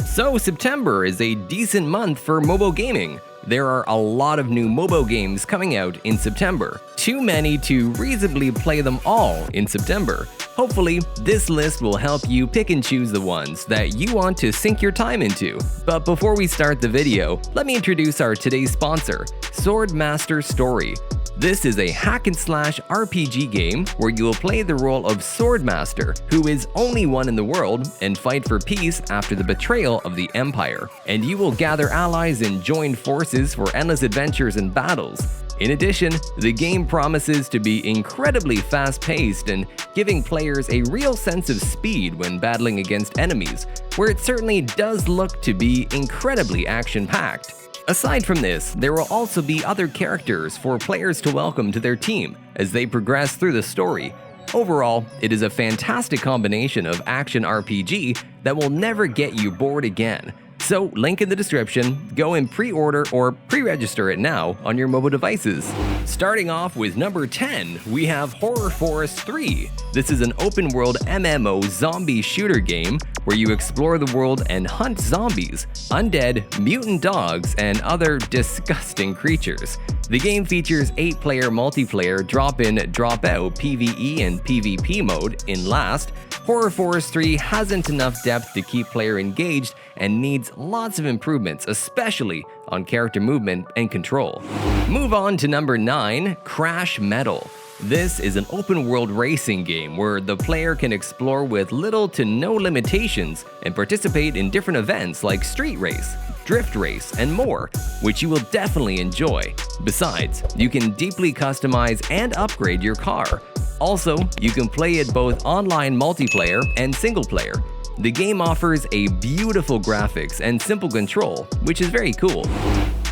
So September is a decent month for mobile gaming. There are a lot of new mobile games coming out in September. Too many to reasonably play them all in September. Hopefully, this list will help you pick and choose the ones that you want to sink your time into. But before we start the video, let me introduce our today's sponsor, Swordmaster Story. This is a hack-and-slash RPG game where you will play the role of Swordmaster, who is only one in the world, and fight for peace after the betrayal of the Empire. And you will gather allies and join forces for endless adventures and battles. In addition, the game promises to be incredibly fast-paced and giving players a real sense of speed when battling against enemies, where it certainly does look to be incredibly action-packed. Aside from this, there will also be other characters for players to welcome to their team as they progress through the story. Overall, it is a fantastic combination of action RPG that will never get you bored again. So, link in the description, go and pre-order or pre-register it now on your mobile devices. Starting off with number 10, we have Horror Forest 3. This is an open-world MMO zombie shooter game where you explore the world and hunt zombies, undead, mutant dogs, and other disgusting creatures. The game features 8-player multiplayer drop-in, drop-out PvE and PvP mode in Last. Horror Forest 3 hasn't enough depth to keep player engaged and needs lots of improvements, especially on character movement and control. Move on to number 9, CrashMetal. This is an open-world racing game where the player can explore with little to no limitations and participate in different events like street race, drift race, and more, which you will definitely enjoy. Besides, you can deeply customize and upgrade your car. Also, you can play it both online multiplayer and single player. The game offers a beautiful graphics and simple control, which is very cool.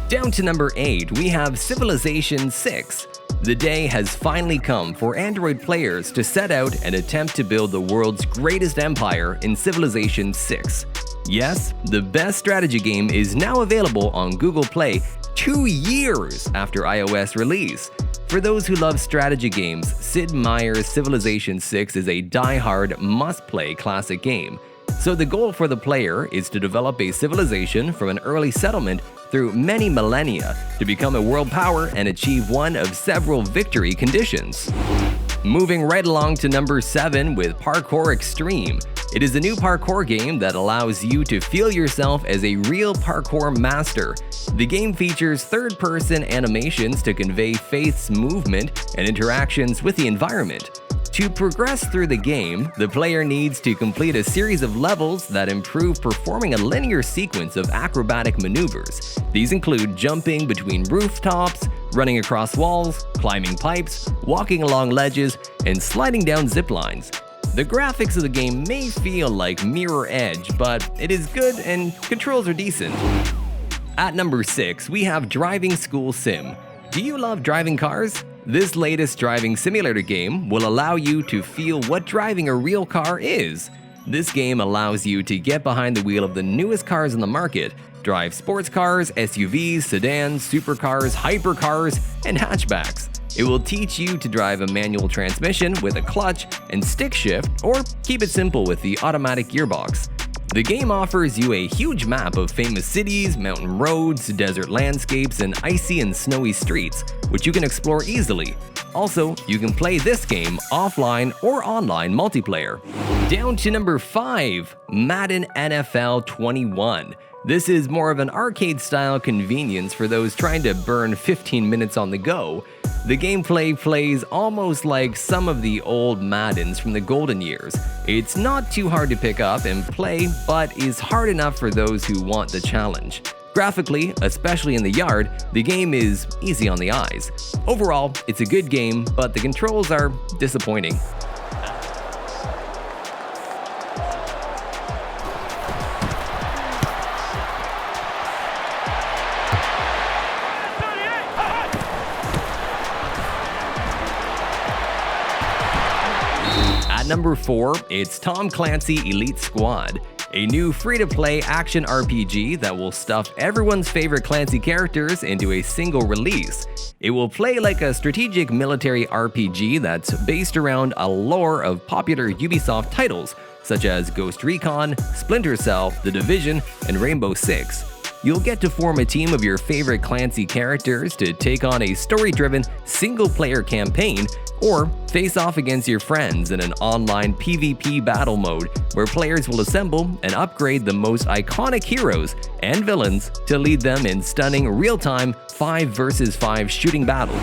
Down to number 8, we have Civilization 6. The day has finally come for Android players to set out and attempt to build the world's greatest empire in Civilization 6. Yes, the best strategy game is now available on Google Play 2 years after iOS release. For those who love strategy games, Sid Meier's Civilization 6 is a die-hard, must-play classic game. So the goal for the player is to develop a civilization from an early settlement through many millennia to become a world power and achieve one of several victory conditions. Moving right along to number 7 with Parkour Extreme. It is a new parkour game that allows you to feel yourself as a real parkour master. The game features third-person animations to convey Faith's movement and interactions with the environment. To progress through the game, the player needs to complete a series of levels that improve performing a linear sequence of acrobatic maneuvers. These include jumping between rooftops, running across walls, climbing pipes, walking along ledges, and sliding down zip lines. The graphics of the game may feel like Mirror Edge, but it is good and controls are decent. At number 6, we have Driving School Sim. Do you love driving cars? This latest driving simulator game will allow you to feel what driving a real car is. This game allows you to get behind the wheel of the newest cars on the market, drive sports cars, SUVs, sedans, supercars, hypercars, and hatchbacks. It will teach you to drive a manual transmission with a clutch and stick shift, or keep it simple with the automatic gearbox. The game offers you a huge map of famous cities, mountain roads, desert landscapes, and icy and snowy streets, which you can explore easily. Also, you can play this game offline or online multiplayer. Down to number 5, Madden NFL 21. This is more of an arcade-style convenience for those trying to burn 15 minutes on the go. The gameplay plays almost like some of the old Maddens from the golden years. It's not too hard to pick up and play, but is hard enough for those who want the challenge. Graphically, especially in the yard, the game is easy on the eyes. Overall, it's a good game, but the controls are disappointing. At number 4, it's Tom Clancy Elite Squad. a new free-to-play action RPG that will stuff everyone's favorite Clancy characters into a single release. It will play like a strategic military RPG that's based around a lore of popular Ubisoft titles such as Ghost Recon, Splinter Cell, The Division, and Rainbow Six. You'll get to form a team of your favorite Clancy characters to take on a story-driven, single-player campaign, or face off against your friends in an online PvP battle mode where players will assemble and upgrade the most iconic heroes and villains to lead them in stunning real-time 5 vs 5 shooting battles.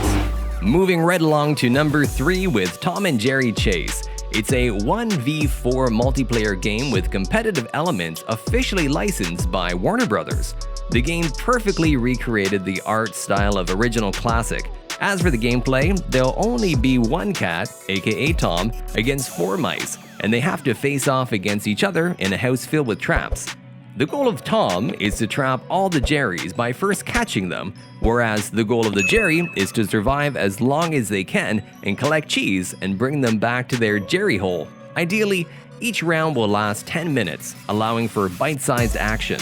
Moving right along to number 3 with Tom and Jerry Chase. It's a 1v4 multiplayer game with competitive elements officially licensed by Warner Bros. The game perfectly recreated the art style of original classic. As for the gameplay, there'll only be one cat, aka Tom, against 4 mice, and they have to face off against each other in a house filled with traps. The goal of Tom is to trap all the Jerrys by first catching them, whereas the goal of the Jerry is to survive as long as they can and collect cheese and bring them back to their Jerry hole. Ideally, each round will last 10 minutes, allowing for bite-sized action.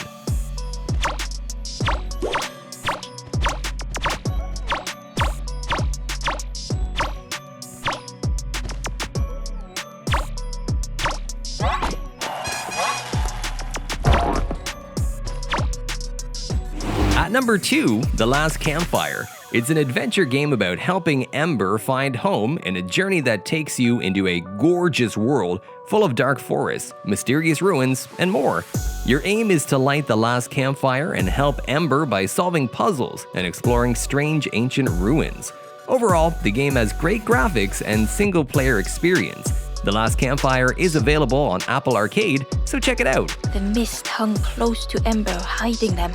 At number 2, The Last Campfire. It's an adventure game about helping Ember find home in a journey that takes you into a gorgeous world full of dark forests, mysterious ruins, and more. Your aim is to light the last campfire and help Ember by solving puzzles and exploring strange ancient ruins. Overall, the game has great graphics and single-player experience. The Last Campfire is available on Apple Arcade, so check it out. The mist hung close to Ember, hiding them.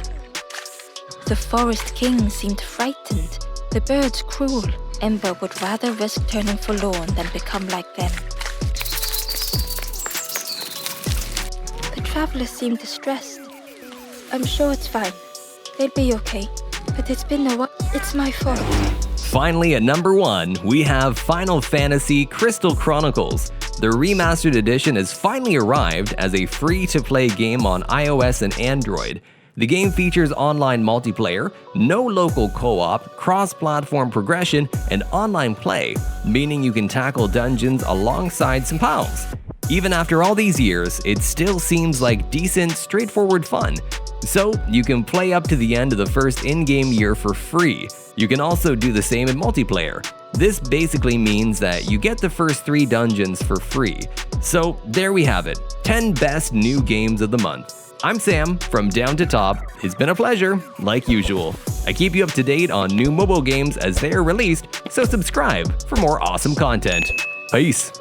The Forest King seemed frightened, the birds cruel. Ember would rather risk turning forlorn than become like them. The travelers seemed distressed. I'm sure it's fine. They'll be okay. But it's been a while. It's my fault. Finally, at number 1, we have Final Fantasy Crystal Chronicles. The remastered edition has finally arrived as a free-to-play game on iOS and Android. The game features online multiplayer, no local co-op, cross-platform progression, and online play, meaning you can tackle dungeons alongside some pals. Even after all these years, it still seems like decent, straightforward fun. So, you can play up to the end of the first in-game year for free. You can also do the same in multiplayer. This basically means that you get the first 3 dungeons for free. So, there we have it, 10 best new games of the month. I'm Sam from Down to Top. It's been a pleasure, like usual. I keep you up to date on new mobile games as they are released, so subscribe for more awesome content. Peace!